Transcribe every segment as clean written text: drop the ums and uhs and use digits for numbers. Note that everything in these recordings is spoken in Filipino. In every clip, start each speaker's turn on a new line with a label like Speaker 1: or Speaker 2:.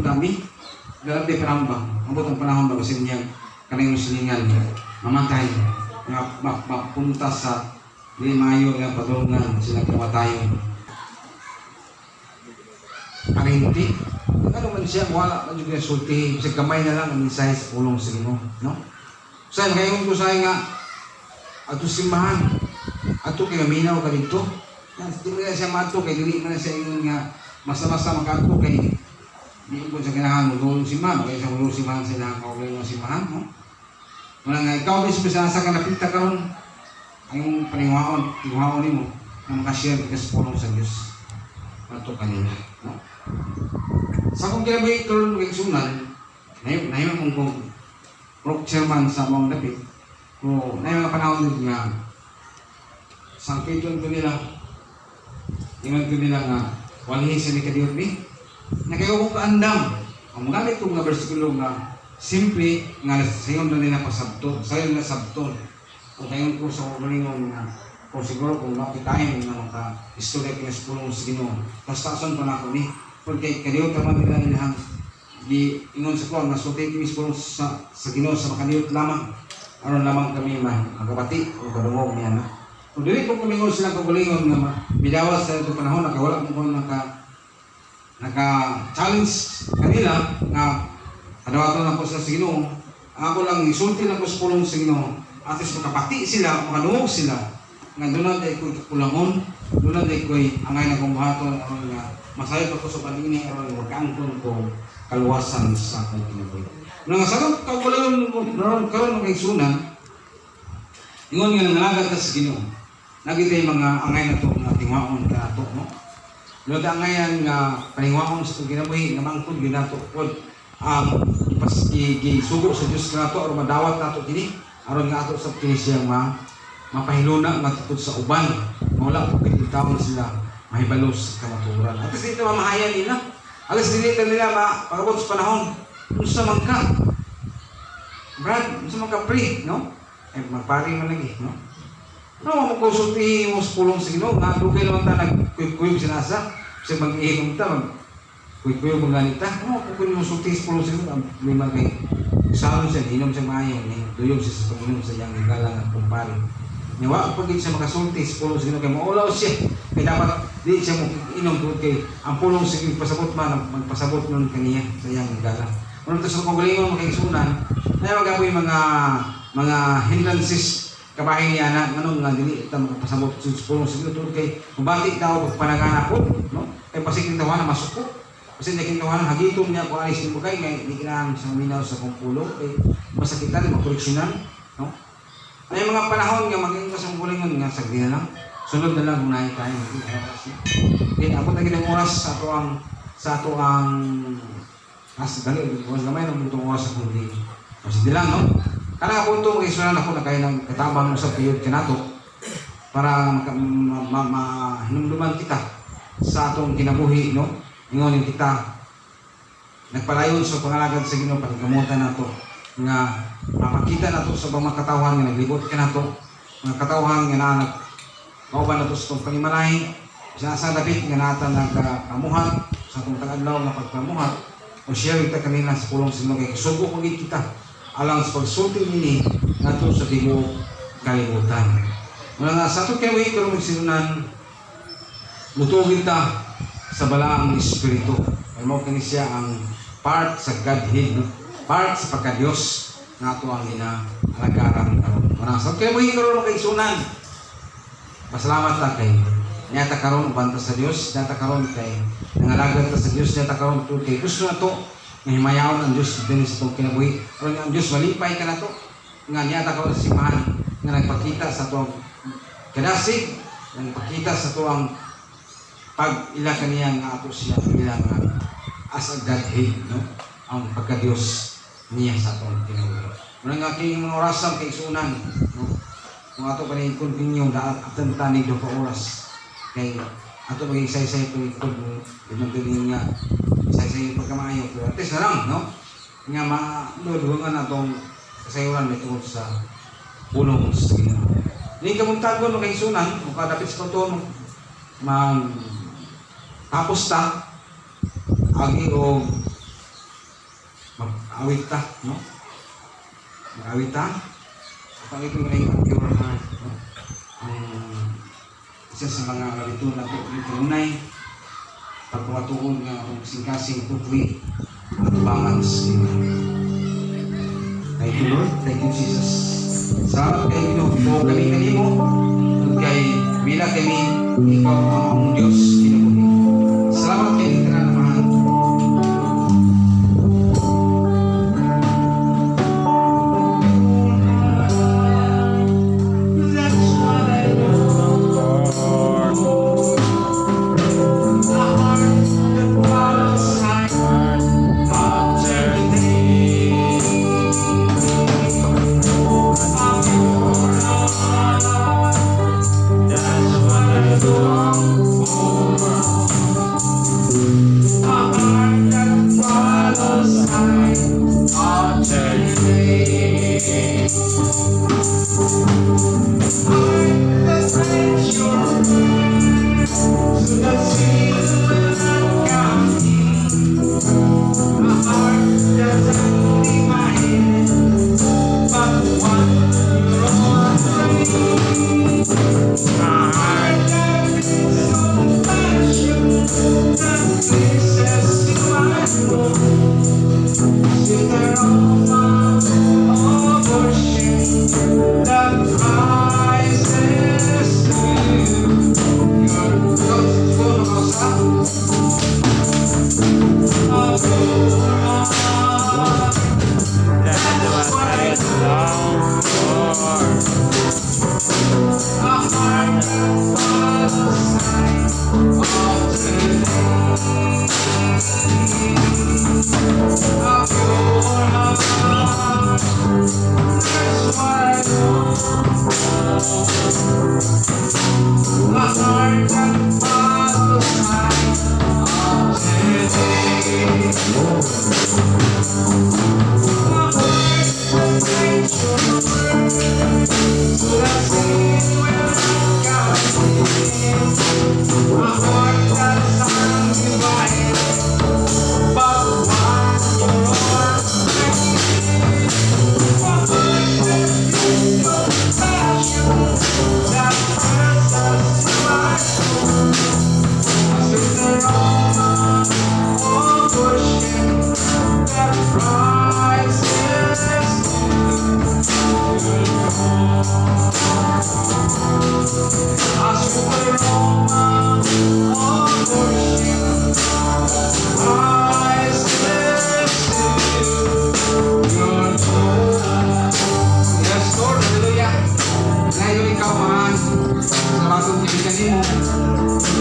Speaker 1: kami. Grabe parang ambot ang panahon ba kasi niya kanang silingan mamatay nga mapunta sa di mayo nga padulungan sila kamatayon. Ano hindi? Ano man siya, wala man yung sulti. Kasi kamay na lang ang mensahe sa pulong sa Ginoo, no? Saan, ngayon ko sa'yo nga, ato simbahan, ato kay minaw ka dito. Hindi mo na siya mato, kay dili mo na siya yung nga, masa-masa makato, kay di ko sa kinahan, mulong simbahan, kaya sa mulong simbahan sila, kaulay ng simbahan, no? Wala nga, ikaw din sa ka napita ka ron, ang paningwaon ni mo, na makashare ka sa pulong sa Diyos. Ato kanila, no? Sa kong kinabuhi karon ng igsunan, nahiman kong Rock Chairman sa mga dapit, kung nahiman mga panahon din nga, sangpiton ko nila, ingon ko nila nga, walihin sa nikadiyot ni, na kayo kong kaandam, ang magamit kong nga versikulo nga, simple nga sayon na nila pasabton, sayon na sabton, kung kayon ko sa kalingon nga, kung siguro kung makitahin nga maka-istorya kaya sa pulong sa Ginoo, pastason pa na ako ni, porque kadiyo taman nila nilang di ingon sa kuwan masulti kami sa Ginoo sa makadiyot lamang aron lamang kami magabati o kadungog niya na kung dili ko kumingon sila kagulingon nga bidawas sa ito panahon nakawala mo naka-challenge kanila nga kadawato na ko sa Ginoo ako lang isulti na ko sa pulong sa Ginoo at least makapati sila makadungog sila nga doon na ko kulangon doon na ko angay na kumbahaton aron nga masayot ako sa panini aron magkaangkon ko kaluwasan sa akong kinabuhi. Nang sarap kagulangon karon ng kaigsunan, ingon nga nangalagat ka sa Ginoo. Nagitay mga angay na to nga tingwaon ka ato, no? Lod angayan nga paningwaon sa itong kinabuhi nga mangkod ginato pod ang sugo sa Dios nga ato aron madawat nato kini aron nga ato sa kini siya mapahiluna nga tungkol sa uban. Wala po kay tawon sila mahibalos sa kamaturan. At kasi ito mamahayan nila. Alas dilitan nila pagabot sa panahon. Unsa man ka? Brad, unsa man ka pre, no? Eh, magpari man lagi, no? No, magkonsulti mo sa pulong sa Ginoo. Nga, dugay naman ta nagkuyog sa nasa. Kasi mag-iinom ta, magkuyog mo ganita. No, kung konsulti sa pulong sa Ginoo, may magay. Salon siya, inom siya maayaw. Duyog siya sa pag-inom sa iyang igalang at kumpari. Nawa pag siya makasulti sa pulong sa Ginoo kay maulaw siya. Kaya dapat di siya inom tungkol kay ang pulong sa Ginoo pasabot man magpasabot nun kaniya sa iyang gala. Unang sa kagalingon makaigsunan, na magaboy mga hindrances kabahin niya na nganong nga dili ta magpasabot sa pulong sa Ginoo tungkol kay mabati tao pagpanagana po, no? Kay pasikin tawanan masuko. Kasi naking tawanan hagiton niya kung alis mo kay di kinahanglan sa minaw sa pulong kay masakitan makoreksyonan, no? Ay mga panahon nga maging kasanggulingon nga sagdi na lang. Sunod na lang kung nahin tayo. Okay, abot na ginang oras sa ato ang dali, gamay ng itong oras sa kundi. Kasi di lang, no? Kaya po ito, isunan ako na kayo ng katabang mo sa piyod kinato para hinumduman kita sa atong kinabuhi, no? Ingonin kita nagpalayon sa pangalagad sa Ginoo pagkamutan nato nga mapakita nato sa mga katawhan nga naglibot ka nato mga katawhan nga nanak kauban nato sa itong panimanahin sa dapit nga nata nagkamuhat sa itong tag-adlaw na pagkamuhat o share kita kanina sa pulong sa Ginoo kay sugo ko kita alang sa pagsulti nini nato sa tibuok kalibutan. Mga sa ito kaya pero magsinunan mutugin ta sa balaang espiritu ay mo kini siya ang part sa Godhead, part sa pagka-Diyos na ito ang inaalagaran karon. Manasab kaya mo karon kay sunan. Pasalamat ta kay nyata karon banta sa Dios, nyata karon kay nangalagad ta sa Dios, nyata karon kay gusto na to nga himayaon ang Dios dinhi sa itong kinabuhi. Karon ang Dios malipay ka na to. Nga nyata karon sa simbahan nga nagpakita sa tuang kadasig, nagpakita sa tuang pag-ila kaniya nga ato siya ilang as a Godhead, no? Ang pagka-Diyos niya sa atong kinabuhi. Muna nga aking mga orasan kay sunan, no? Kung ato pa rin continue na atang tanig do pa oras kay ato maging say-say ito ikod mo yung galing nga say-say pagkamayo pero at least na lang, no? Nga ma-dudugangan atong kasayuran may tungkol sa pulong sa Ginoo. Hindi ka muntagon mo kay sunan kung kadapit sa ito tapos ta agi o mag-awit ta, no? Mag-awit ta. At ang ito na yung pure heart, no? Ang isa sa mga kalito na tunay, pagpapatuon nga kung kasing-kasing tukwi at balance. Thank you, Lord. Thank you, Jesus. Salamat kayo, Ginoo. Ito kami kanimo. At kay bila kami, ikaw ang among Diyos. Kinabuhi. Salamat kayo, Ginoo naman.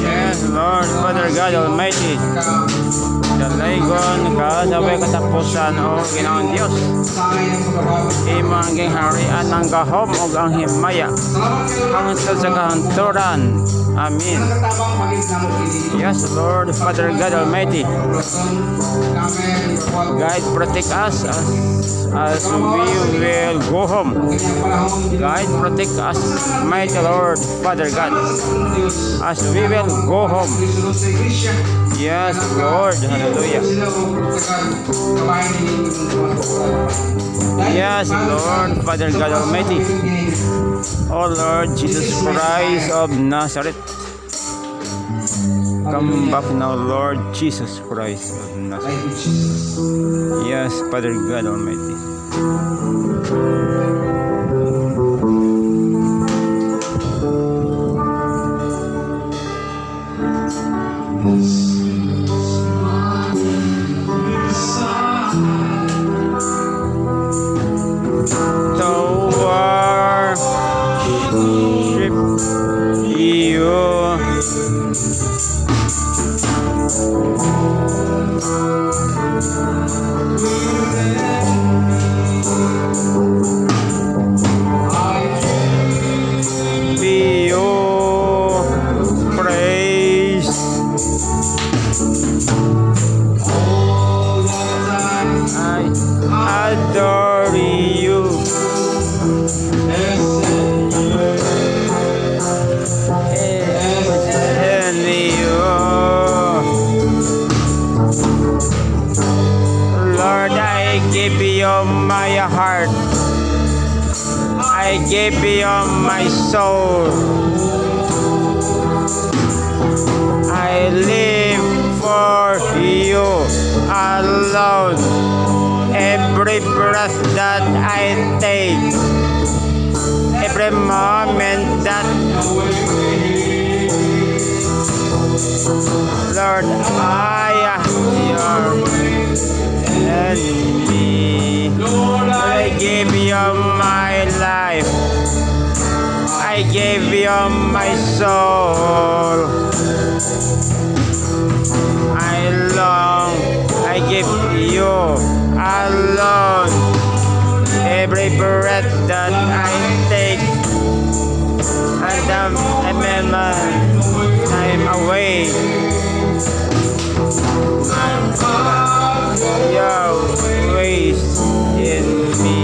Speaker 2: Yes, Lord, Father God Almighty, Dalaygon, kasabay katapusan o Ginoong Diyos. Imo ang harian ng gahom o ang himaya. Hangtod sa kahanturan. Amen. Yes, Lord, Father God Almighty, guide, protect us as we will go home. Guide, protect us, mighty Lord, Father God, as we will go home. Yes, Lord, hallelujah. Yes, Lord, Father God Almighty, oh Lord Jesus Christ of Nazareth, come back now, Lord Jesus Christ of Nazareth. Yes, Father God Almighty. Adore you. And you, Lord, I I give you my heart. I give you my soul. I live for you alone. Every breath that I take, every moment that, Lord, I am your enemy. I give you my life. I give you my soul. I give you alone. Every breath that I take, and I'm away. Your ways in me,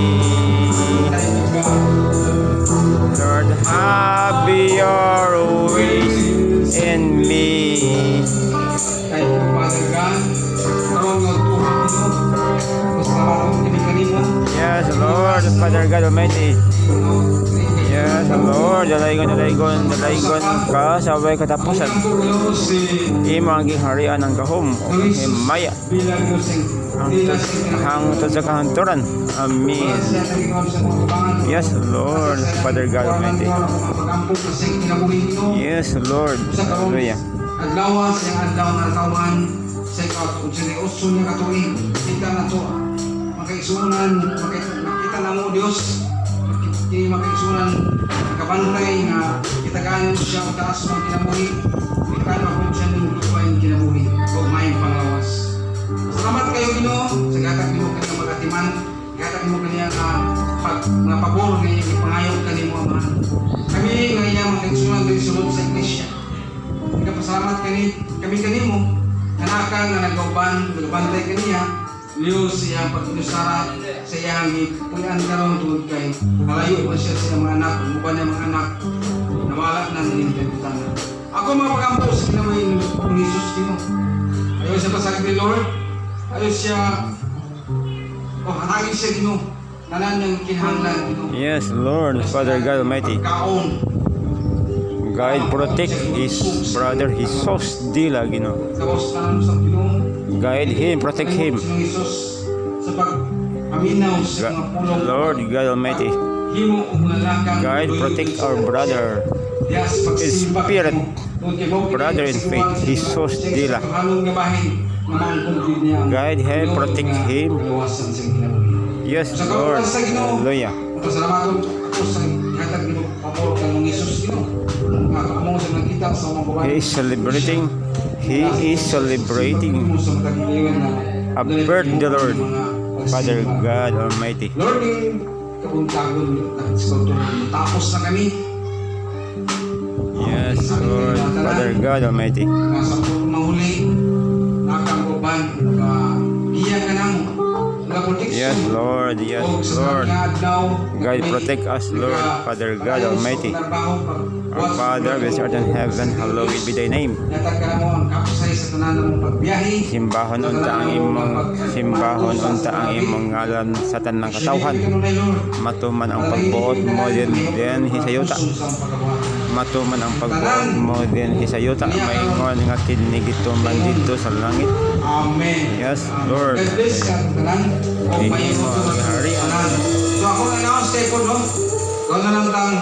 Speaker 2: Lord, have your ways in me.
Speaker 1: Kahit po, Father God, karoon ng tuhang ito, mas naman kami kanina.
Speaker 2: Yes, Lord, Father God Almighty. Yes, Lord, dalaygon ka sa way katapusan. Imo ang harian ng gahom o himaya hangtod sa kahanturan. Amen. Yes, Lord, Father God Almighty. Yes, Lord. Hallelujah.
Speaker 1: Adlaw sa adlaw na kawan sa seryoso niya katuig kita na to makaisunan makita na mo Dios makaisunan nakabantay nga kita kanon siya ang taas ng kinabuhi kita na kung siya ng lupa yung kinabuhi o may panglawas. Salamat kayo Ginoo sa gatag nimo kaniyang magatiman gatag nimo kaniyang mga pabor nga ipangayo kanimo Ama. Kami nga iya makaisunan diri sulod sa iglesia. Nagpasalamat kami kanimo kanaka nga nagbantay kaniya liyo siya pagdusara sa iyang puyan karon tungod kay malayo pa siya sa mga anak uban ng mga anak nawala na ng pagtana. Ako mga pagampo sa kinamay ng Jesus Ginoo. Ayo siya pasagdi ni Lord. Ayo siya hanagin siya Ginoo. Nanan ng kinahanglan Ginoo.
Speaker 2: Yes, Lord, Father God Almighty.
Speaker 1: Kaon
Speaker 2: God protect his brother, his sauce dila, Ginoo. Guide him, protect him. Lord God Almighty. Guide, protect our brother, his spirit, brother in faith, his sauce dila. Guide him, protect him. Yes, Lord. Hallelujah.
Speaker 1: Pasalamat ako sa hatag nimo pabor kanong Jesus Ginoo. Amo sa nakita sa mga babae.
Speaker 2: He is celebrating a birthday, Lord, Father God Almighty.
Speaker 1: Lord, kabuntagon tapos na kami.
Speaker 2: Yes, Lord, Father God Almighty.
Speaker 1: Nasa mahuli nakang-uban giya ka namo.
Speaker 2: Yes, Lord. Yes, Lord. God protect us, Lord, Father God Almighty. Our Father, which art in heaven, hallowed be thy name. Simbahon unta ang imong ngalan sa tanang katawhan. Matuman ang pagbuot mo din hisayuta. Matuman ang pagbuot mo din hisayuta. Maingon nga kinigito man dito sa langit.
Speaker 1: Amen.
Speaker 2: Yes, Lord.
Speaker 1: Amen. So ako na stay po, no? Kung na lang tang